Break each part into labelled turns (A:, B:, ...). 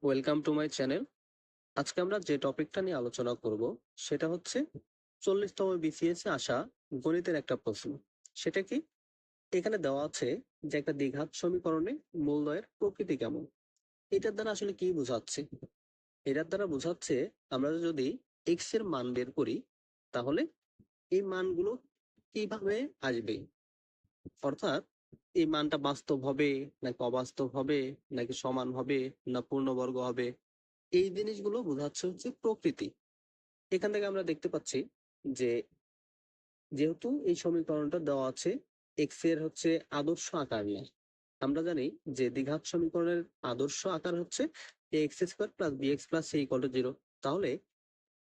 A: Welcome to my channel. আজকে আমরা যে টপিকটা নিয়ে আলোচনা করব সেটা হচ্ছে 40তম বিসিএস এ আসা গণিতের একটা প্রশ্ন। সেটা কি? এখানে দেওয়া আছে যে একটা দ্বিঘাত সমীকরণে মূলদ্বয়ের প্রকৃতি কেমন। এটার দ্বারা আসলে কি বোঝাচ্ছে? এটার দ্বারা বোঝাচ্ছে আমরা যদি এক্স এর মান বের করি তাহলে এই মানগুলো কিভাবে আসবে, অর্থাৎ এই মানটা বাস্তব হবে নাকি অবাস্তব হবে, নাকি সমান হবে, না পূর্ণবর্গ হবে, এই জিনিসগুলো বোঝাচ্ছে হচ্ছে প্রকৃতি। এখান থেকে আমরা দেখতে পাচ্ছি যে যেহেতু এই সমীকরণটা দেওয়া আছে এক্স এর হচ্ছে আদর্শ আকার নিয়ে, আমরা জানি যে দ্বিঘাত সমীকরণের আদর্শ আকার হচ্ছে x square plus b x plus c equal to zero. তাহলে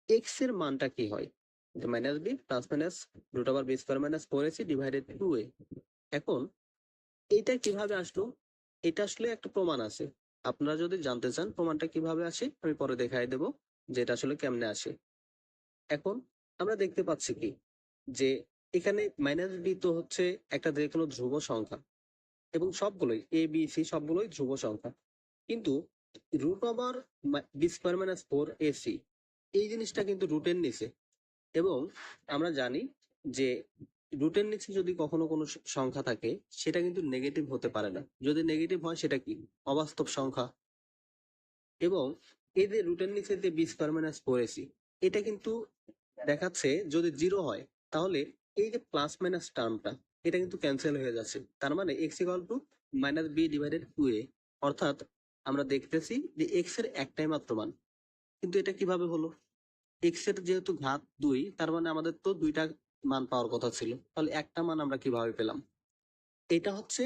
A: এক্স এর মানটা কি হয়? যে minus b plus minus root over B square minus four a c divided to a. এখন এইটা কিভাবে আসলো? এটা আসলে একটা প্রমাণ আছে। আপনারা যদি জানতে চান প্রমাণটা কিভাবে আসে আমি পরে দেখাই দেবো যে এটা আসলে কেমনে আসে। এখন আমরা দেখতে পাচ্ছি কি যে এখানে মাইনাস বি তো হচ্ছে একটা যে কোনো ধ্রুব সংখ্যা, এবং সবগুলোই এ বি সি সবগুলোই ধ্রুব সংখ্যা। কিন্তু root over B square minus four A C এই জিনিসটা কিন্তু রুটের নিচে, এবং আমরা জানি যে রুটের নিচে যদি কখনো কোনো সংখ্যা থাকে সেটা কিন্তু নেগেটিভ হতে পারে না। যদি নেগেটিভ হয় সেটা কি? অবাস্তব সংখ্যা। এবং এই যে রুটের নিচে যে B square minus four AC, এটা কিন্তু দেখাচ্ছে যদি জিরো হয় তাহলে এই যে প্লাস মাইনাস টার্মটা এটা কিন্তু ক্যান্সেল হয়ে যাচ্ছে। তার মানে x equal to minus b divided to a. অর্থাৎ আমরা দেখতেছি যে এক্স এর একটাই মাত্র মান। কিন্তু এটা কিভাবে হলো? এক্স এর যেহেতু ঘাত দুই, তার মানে আমাদের তো দুইটা মান পাওয়ার কথা ছিল, তাহলে একটা মান আমরা কিভাবে পেলাম? এটা হচ্ছে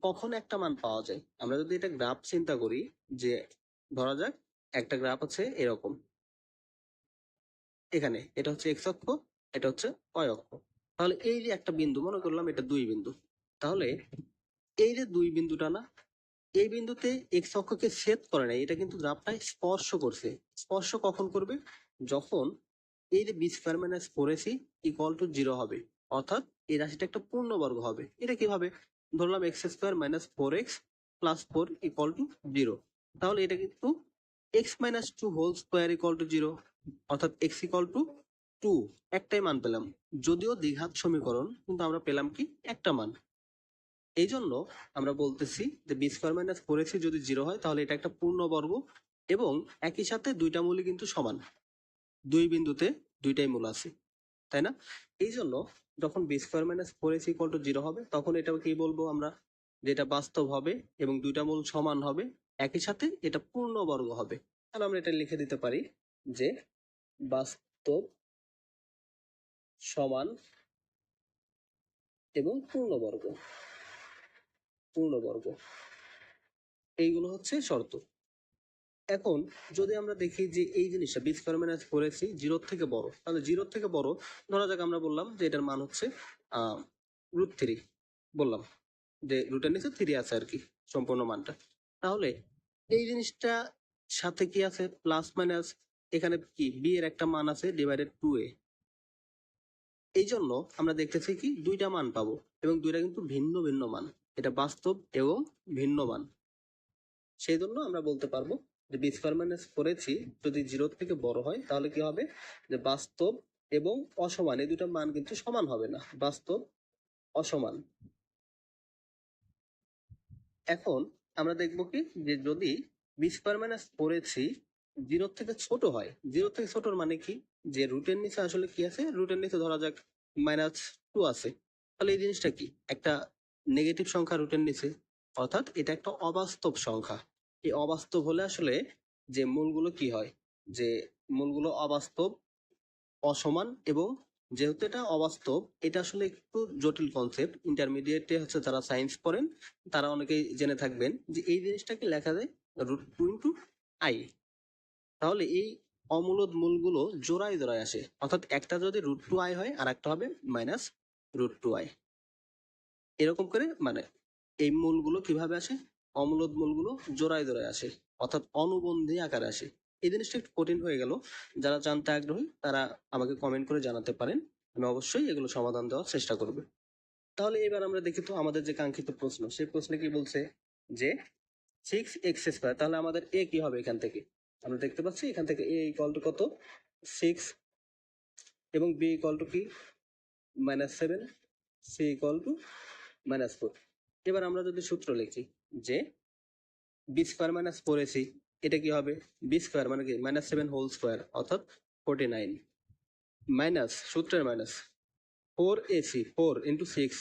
A: কখন একটা মান পাওয়া যায়, আমরা যদি এটা গ্রাফ চিন্তা করি, যে ধরা যাক একটা গ্রাফ আছে এরকম, এখানে এটা হচ্ছে এক্স অক্ষ, এটা হচ্ছে ওয়াই অক্ষ। তাহলে এই যে একটা বিন্দু মনে করলাম এটা দুই বিন্দু, তাহলে এই যে দুই বিন্দুটা না, এই বিন্দুতে এক্স অক্ষকে ছেদ করে নাই, এটা কিন্তু গ্রাফটাই স্পর্শ করছে। স্পর্শ কখন করবে? যখন এই যে B square minus four AC equal to zero হবে, অর্থাৎ এই রাশিটা একটা পূর্ণবর্গ হবে। এটা কিভাবে? ধরলাম X square minus four X plus four equal to zero. তাহলে এটা কিন্তু X minus two whole square equal to zero, অর্থাৎ এক্স ইকুয়াল টু টু। একটাই মান পেলাম, যদিও দ্বিঘাত সমীকরণ কিন্তু আমরা পেলাম কি? একটা মান। এই জন্য আমরা বলতেছি যে B square minus four X যদি জিরো হয় তাহলে এটা একটা পূর্ণবর্গ, এবং একই সাথে দুইটা মূলই কিন্তু সমান, দুই বিন্দুতে দুইটাই মূল আছে, তাই না? এই জন্য যখন B square minus four X equal to zero হবে তখন এটা কি বলবো আমরা? যেটা বাস্তব হবে এবং দুইটা মূল সমান হবে, একই সাথে এটা পূর্ণবর্গ হবে। তাহলে আমরা এটা লিখে দিতে পারি যে বাস্তব সমান এবং পূর্ণবর্গ। পূর্ণবর্গ এইগুলো হচ্ছে শর্ত। এখন যদি আমরা দেখি যে এই জিনিসটা B square minus four X জিরোর থেকে বড়, তাহলে জিরোর থেকে বড় ধরা যাক আমরা বললাম যে এটার মান হচ্ছে রুট থ্রি, বললাম যে রুটের নিচে থ্রি আছে আর কি সম্পূর্ণ মানটা। তাহলে এই জিনিসটা সাথে কি আছে? প্লাস মাইনাস, এখানে কি বি এর একটা মান আছে ডিভাইডেড টু এ। এই জন্য আমরা দেখতেছি কি দুইটা মান পাবো, এবং দুইটা কিন্তু ভিন্ন ভিন্ন মান। এটা বাস্তব এবং ভিন্ন মান। সেই জন্য আমরা বলতে পারবো যে বি স্কোয়ার মাইনাস করেছি যদি জিরো থেকে বড় হয় তাহলে কি হবে? যে বাস্তব এবং অসমান, এই দুটো মান কিন্তু সমান হবে না, বাস্তব অসমান। এখন আমরা দেখবো কি যে যদি বি স্কোয়ার মাইনাস করেছি জিরো থেকে ছোট হয়, জিরো থেকে ছোটর মানে কি? যে রুটের নিচে আসলে কি আছে? রুটের নিচে ধরা যাক মাইনাস টু আছে, তাহলে এই জিনিসটা কি? একটা নেগেটিভ সংখ্যা রুটের নিচে, অর্থাৎ এটা একটা অবাস্তব সংখ্যা। এই অবাস্তব হলে আসলে যে মূলগুলো কি হয়? যে মূলগুলো অবাস্তব, অসমান, এবং যেহেতু এটা অবাস্তব, এটা আসলে একটু জটিল কনসেপ্ট। ইন্টারমিডিয়েটে হচ্ছে যারা সায়েন্স পড়েন তারা অনেকেই জেনে থাকবেন যে এই জিনিসটাকে লেখা যায় রুট টু ইন্টু আই। তাহলে এই অমূলদ মূলগুলো জোড়ায় জোড়ায় আসে, অর্থাৎ একটা যদি রুট টু আই হয় আর একটা হবে মাইনাস রুট টু আই, এরকম করে মানে এই মূলগুলো কিভাবে আসে? অমূলদ মূলগুলো জোড়ায় জোড়ায় আসে, অর্থাৎ অনুবন্ধী আকারে আসে। এই জিনিসটা একটু কঠিন হয়ে গেল, যারা জানতে আগ্রহী তারা আমাকে কমেন্ট করে জানাতে পারেন, আমি অবশ্যই এগুলো সমাধান দেওয়ার চেষ্টা করব। তাহলে এবার আমরা দেখি তো আমাদের যে কাঙ্ক্ষিত প্রশ্ন, সেই প্রশ্নে কি বলছে? যে 6x²। তাহলে আমাদের এ কি হবে এখান থেকে? আমরা দেখতে পাচ্ছি এখান থেকে এ ইকুয়াল টু কত? 6 এবং বি ইকুয়াল টু কি? -7, সি ইকুয়াল টু -4। এবার আমরা যদি সূত্র লিখি যে বি² - 4ac, এটা কি হবে? বি² মানে কি? -7 হোল স্কোয়ার অর্থাৎ 49 মাইনাস সূত্রের মাইনাস 4ac, 4 ইন্টু 6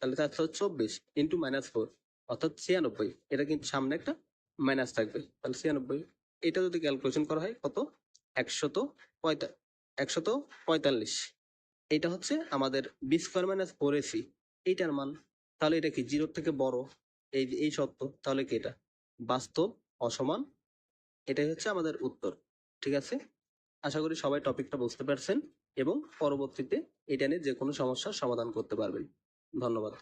A: তাহলে 424 ইন্টু -4 অর্থাৎ 96। এটা কিন্তু সামনে একটা মাইনাস থাকবে, তাহলে 96। এটা যদি ক্যালকুলেশন করা হয় কত? 145। এটা হচ্ছে আমাদের বি² - 4ac এইটার মান। তাহলে এটা কি 0 থেকে বড়? এই সত্য, তাহলে কি এটা বাস্তব অসমান? এটাই হচ্ছে আমাদের উত্তর। ঠিক আছে, আশা করি সবাই টপিকটা বুঝতে পারছেন এবং পরবর্তীতে এটা নিয়ে যে কোনো সমস্যার সমাধান করতে পারবেন। ধন্যবাদ।